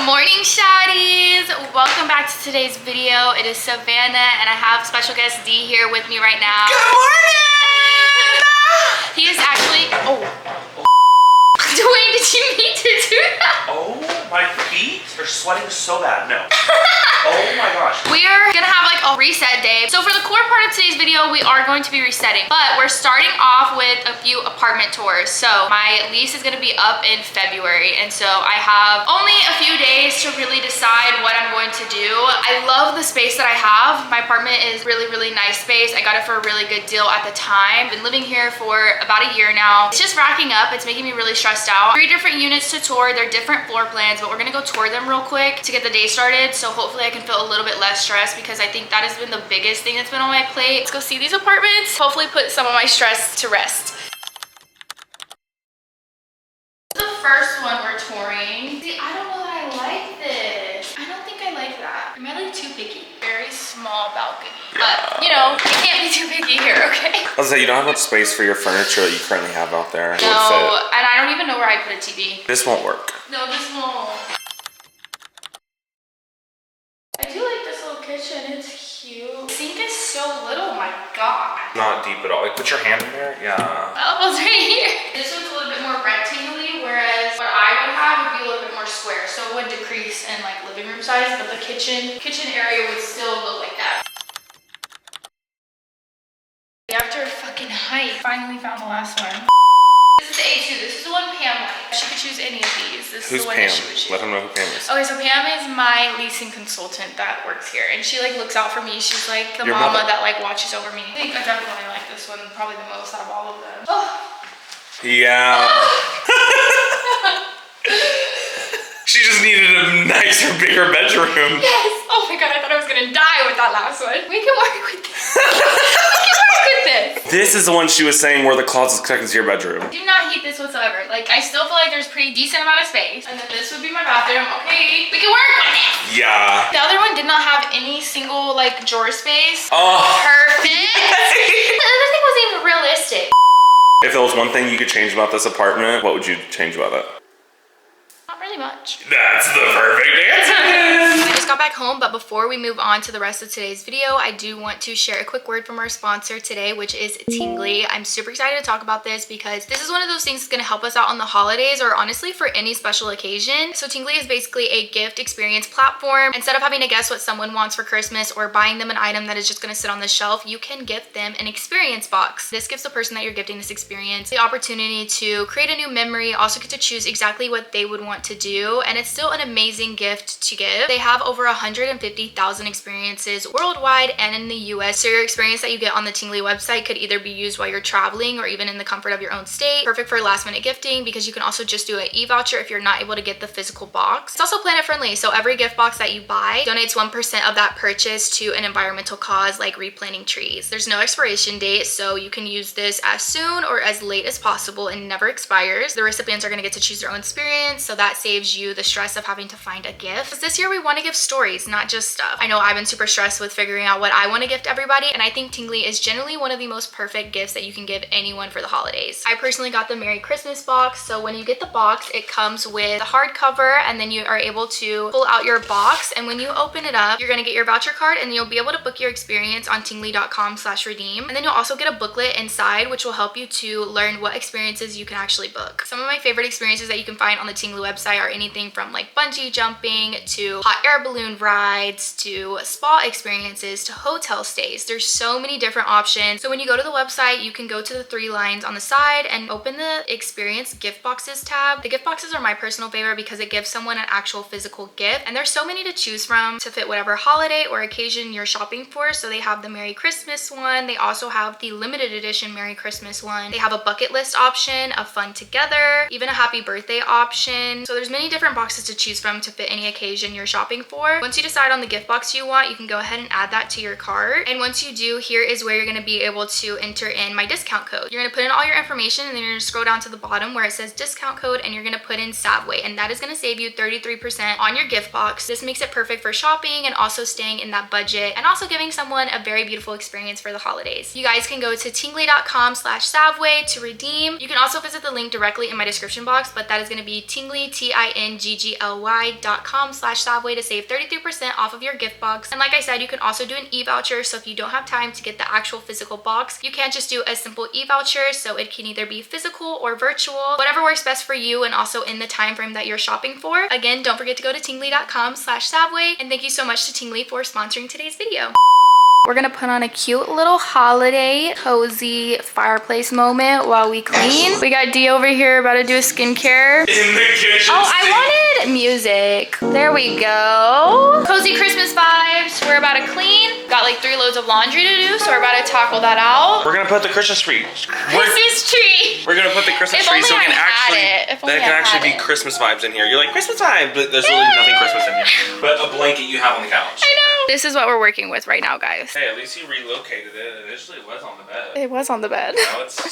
Good morning, shawties. Welcome back to today's video. It is Savannah, and I have special guest D here with me right now. Good morning! He is actually, Dwayne, did you mean to do that? Oh, my feet are sweating so bad. No. Oh my gosh. We're gonna have like a reset day. So for the core part of today's video, we are going to be resetting, but we're starting off with a few apartment tours. So my lease is gonna be up in February, and so I have only a few days to really decide what I'm going to do. I love the space that I have. My apartment is really nice space. I got it for a really good deal at the time. Been living here for about a year now. It's just racking up. It's making me really stressed out. 3 different units to tour. They're different floor plans, but we're gonna go tour them real quick to get the day started. So hopefully I can feel a little bit less stressed, because I think that has been the biggest thing that's been on my plate. Let's go see these apartments. Hopefully put some of my stress to rest. The first one we're touring. See, I don't know that I like this. I don't think I like that. Am I like too picky? Very small balcony. But, you know, you can't be too picky here, okay? I was like, you don't have much space for your furniture that you currently have out there. No, and I don't even know where I put a TV. This won't work. No, this won't. I do like this little kitchen. It's cute. The sink is so little, my god. Not deep at all. Like, put your hand in there. Yeah. My elbow's right here. This one's a little bit more rectangular, whereas what I would have would be a little bit more square. So it would decrease in like living room size, but the kitchen area would still look like that. After fucking height, finally found the last one. This is the A2. This is the one Pam liked. She could choose any of these. This Who's is the one Pam? that she would choose. Let them know who Pam is. Okay, so Pam is my leasing consultant that works here, and she like looks out for me. She's like the Your mama mother. that like watches over me. I think I definitely like this one probably the most out of all of them. Oh. Yeah. She just needed a nicer, bigger bedroom. Yes. Oh my god, I thought I was gonna die with that last one. We can work with this. We can work with this. This is the one she was saying where the closet's connected to your bedroom. Do not hate this whatsoever. Like, I still feel like there's pretty decent amount of space. And then this would be my bathroom. Okay, we can work with it. Yeah. The other one did not have any single like drawer space. Oh. Perfect. The other thing wasn't even realistic. If there was one thing you could change about this apartment, what would you change about it? Not really much. That's the perfect answer. I just got back home, but before we move on to the rest of today's video, I do want to share a quick word from our sponsor today, which is Tingly. I'm super excited to talk about this because this is one of those things that's going to help us out on the holidays, or honestly for any special occasion. So Tingly is basically a gift experience platform. Instead of having to guess what someone wants for Christmas or buying them an item that is just going to sit on the shelf, you can gift them an experience box. This gives the person that you're gifting this experience the opportunity to create a new memory, also get to choose exactly what they would want to do, and it's still an amazing gift to give. They have over 150,000 experiences worldwide and in the US, so your experience that you get on the Tingly website could either be used while you're traveling or even in the comfort of your own state. Perfect for last minute gifting, because you can also just do an e-voucher if you're not able to get the physical box. It's also planet friendly, so every gift box that you buy donates 1% of that purchase to an environmental cause like replanting trees. There's no expiration date, so you can use this as soon or as late as possible and never expires. The recipients are going to get to choose their own experience, so that saves you the stress of having to find a gift. Because this year we want to give stories, not just stuff. I know I've been super stressed with figuring out what I want to gift everybody, and I think Tingly is generally one of the most perfect gifts that you can give anyone for the holidays. I personally got the Merry Christmas box, so when you get the box, it comes with the hardcover, and then you are able to pull out your box, and when you open it up, you're going to get your voucher card, and you'll be able to book your experience on tingly.com/redeem, and then you'll also get a booklet inside which will help you to learn what experiences you can actually book. Some of my favorite experiences that you can find on the Tingly website are anything from like bungee jumping to hot air balloon rides to spa experiences to hotel stays. There's so many different options. So when you go to the website, you can go to the 3 lines on the side and open the experience gift boxes tab. The gift boxes are my personal favorite because it gives someone an actual physical gift, and there's so many to choose from to fit whatever holiday or occasion you're shopping for. So they have the Merry Christmas one. They also have the limited edition Merry Christmas one. They have a bucket list option, a fun together, even a happy birthday option. So there's many different boxes to choose from to fit any occasion you're shopping for. Once you decide on the gift box you want, you can go ahead and add that to your cart. And once you do, here is where you're going to be able to enter in my discount code. You're going to put in all your information, and then you're going to scroll down to the bottom where it says discount code, and you're going to put in SavWay, and that is going to save you 33% on your gift box. This makes it perfect for shopping and also staying in that budget, and also giving someone a very beautiful experience for the holidays. You guys can go to tingly.com/SavWay to redeem. You can also visit the link directly in my description box, but that is going to be Tingly, TINGGLY.com/SavWay to save 33% off of your gift box. And like I said, you can also do an e-voucher. So if you don't have time to get the actual physical box, you can just do a simple e-voucher. So it can either be physical or virtual, whatever works best for you and also in the time frame that you're shopping for. Again, don't forget to go to tingly.com/SavWay. And thank you so much to Tingly for sponsoring today's video. We're gonna put on a cute little holiday cozy fireplace moment while we clean. We got D over here about to do a skincare. In the kitchen. Oh, I wanted music. There we go. Cozy Christmas vibes. We're about to clean. Got like 3 loads of laundry to do, so we're about to tackle that out. We're gonna put the Christmas tree. Christmas tree. We're gonna put the Christmas tree so it can actually be Christmas vibes in here. You're like, Christmas vibes, but there's really nothing Christmas in here. But a blanket you have on the couch. I know. This is what we're working with right now, guys. Hey, at least you relocated it. Initially it was on the bed. It was on the bed. Now it's on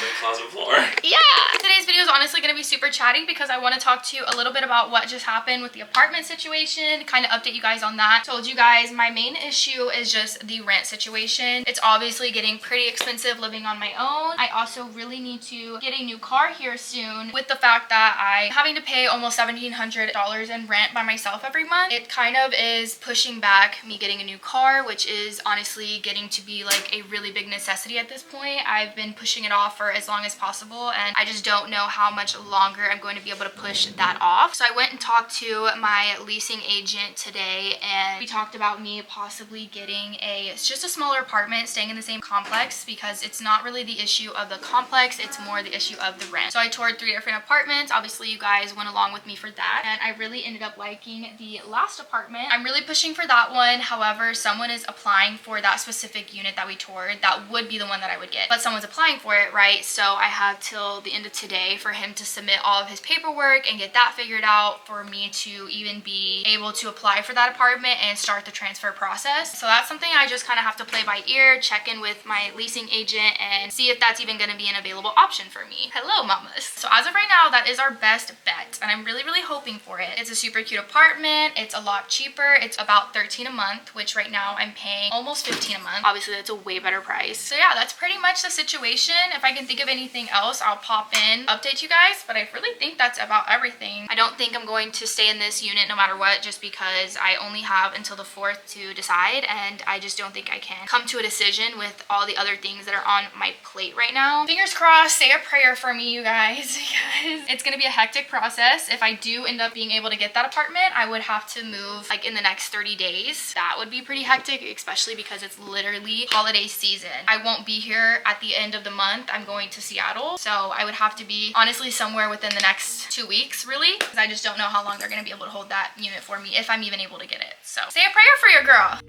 the closet floor. Yeah. Today's video is honestly going to be super chatty because I want to talk to you a little bit about what just happened with the apartment situation, kind of update you guys on that. Told you guys my main issue is just the rent situation. It's obviously getting pretty expensive living on my own. I also really need to get a new car here soon with the fact that I'm having to pay almost $1,700 in rent by myself every month. It kind of is pushing back me getting a new car, which is honestly getting to be like a really big necessity at this point. I've been pushing it off for as long as possible and I just don't know how much longer I'm going to be able to push that off. So I went and talked to my leasing agent today and we talked about me possibly getting just a smaller apartment, staying in the same complex, because it's not really the issue of the complex, it's more the issue of the rent. So I toured 3 different apartments. Obviously you guys went along with me for that and I really ended up liking the last apartment. I'm really pushing for that one. However, someone is applying for that specific unit that we toured. That would be the one that I would get, but someone's applying for it, right? So I have till the end of today for him to submit all of his paperwork and get that figured out for me to even be able to apply for that apartment and start the transfer process. So that's something I just kind of have to play by ear, check in with my leasing agent and see if that's even going to be an available option for me. Hello, mamas. So as of right now, that is our best bet and I'm really hoping for it. It's a super cute apartment. It's a lot cheaper. It's about $13 a month, which right now I'm paying almost $15 a month. Obviously that's a way better price. So yeah, that's pretty much the situation. If I can think of anything else, I'll pop in, update you guys, but I really think that's about everything. I don't think I'm going to stay in this unit no matter what, just because I only have until the 4th to decide and I just don't think I can come to a decision with all the other things that are on my plate right now. Fingers crossed, say a prayer for me, you guys, because it's gonna be a hectic process. If I do end up being able to get that apartment, I would have to move like in the next 30 days. That would be pretty hectic, especially because it's literally holiday season. I won't be here at the end of the month. I'm going to Seattle. So I would have to be honestly somewhere within the next 2 weeks, really, because I just don't know how long they're going to be able to hold that unit for me if I'm even able to get it. So say a prayer for your girl.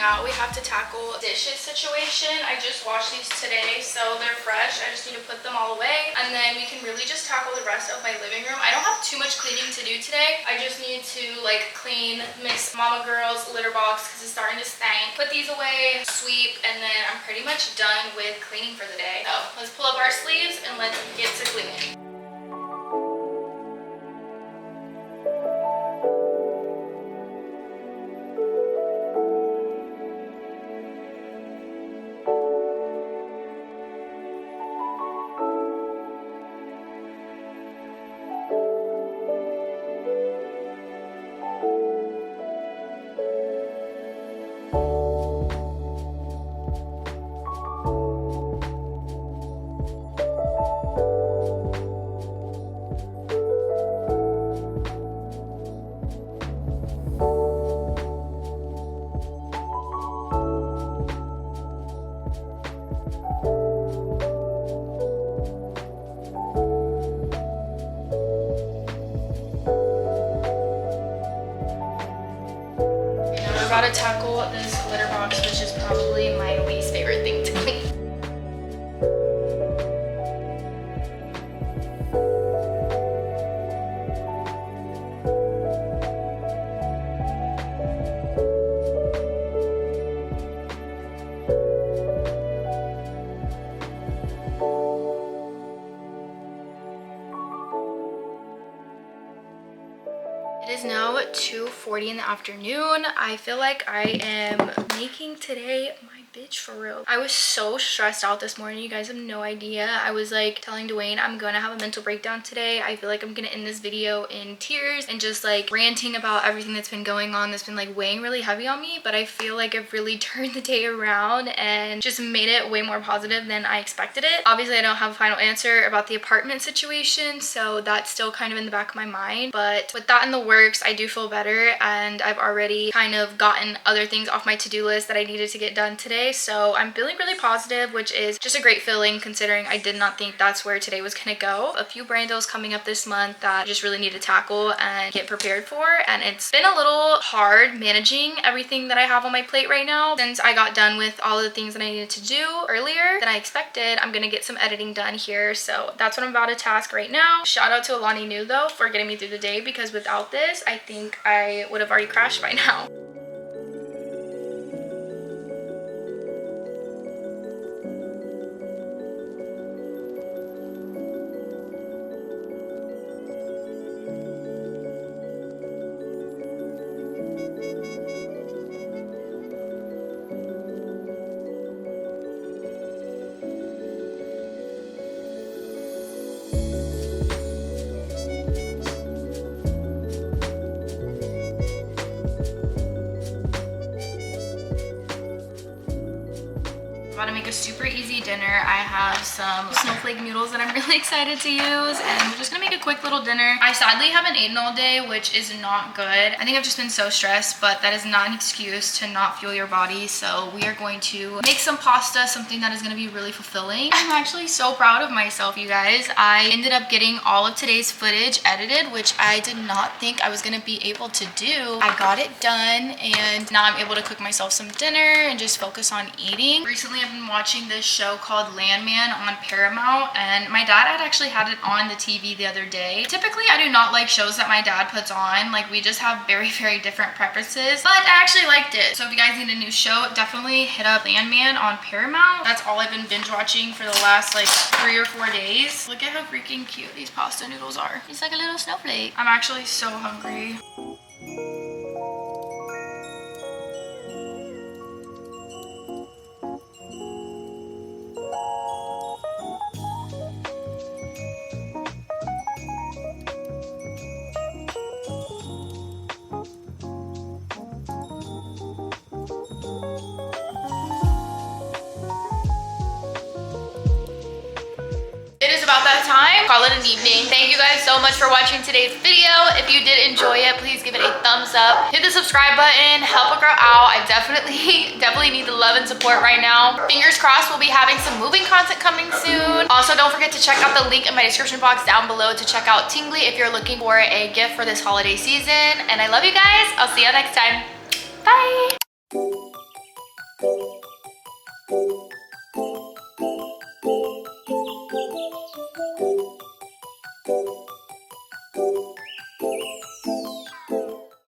Now we have to tackle dishes situation. I just washed these today, so they're fresh. I just need to put them all away, and then we can really just tackle the rest of my living room. I don't have too much cleaning to do today. I just need to like clean Miss Mama Girl's litter box because it's starting to stink. Put these away, sweep, and then I'm pretty much done with cleaning for the day. So let's pull up our sleeves and let's get to cleaning. about to tackle this litter box, which is probably my least favorite thing to clean. It is now 2:40 in the afternoon. I feel like I am making today my bitch for real. I was so stressed out this morning. You guys have no idea. I was like telling Dwayne I'm gonna have a mental breakdown today. I feel like I'm gonna end this video in tears and just like ranting about everything that's been going on that's been like weighing really heavy on me, but I feel like I've really turned the day around and just made it way more positive than I expected it. Obviously I don't have a final answer about the apartment situation, so that's still kind of in the back of my mind, but with that in the works, I do feel better, and I've already kind of gotten other things off my to-do list that I needed to get done today. So I'm feeling really positive, which is just a great feeling considering I did not think that's where today was gonna go. A few brand deals coming up this month that I just really need to tackle and get prepared for, and it's been a little hard managing everything that I have on my plate right now. Since I got done with all of the things that I needed to do earlier than I expected, I'm gonna get some editing done here, so that's what I'm about to task right now. Shout out to Alani New though for getting me through the day, because without this I think I would have already crashed by now. About to make a super easy dinner. I have some snowflake noodles that I'm really excited to use, and we're just gonna make a quick little dinner. I sadly haven't eaten all day, which is not good. I think I've just been so stressed, but that is not an excuse to not fuel your body. So we are going to make some pasta, something that is gonna be really fulfilling. I'm actually so proud of myself, you guys. I ended up getting all of today's footage edited, which I did not think I was gonna be able to do. I got it done, and now I'm able to cook myself some dinner and just focus on eating. Recently, I've been watching this show called Landman on Paramount, and my dad had actually had it on the TV the other day. Typically, I do not like shows that my dad puts on. Like, we just have very, very different preferences, but I actually liked it. So if you guys need a new show, definitely hit up Landman on Paramount. That's all I've been binge watching for the last like 3 or 4 days. Look at how freaking cute these pasta noodles are. It's like a little snowflake. I'm actually so hungry. About that time, call it an evening. Thank you guys so much for watching today's video. If you did enjoy it, please give it a thumbs up, hit the subscribe button, help a girl out. I definitely need the love and support right now. Fingers crossed we'll be having some moving content coming soon. Also, don't forget to check out the link in my description box down below to check out Tingly if you're looking for a gift for this holiday season. And I love you guys. I'll see you next time. Bye.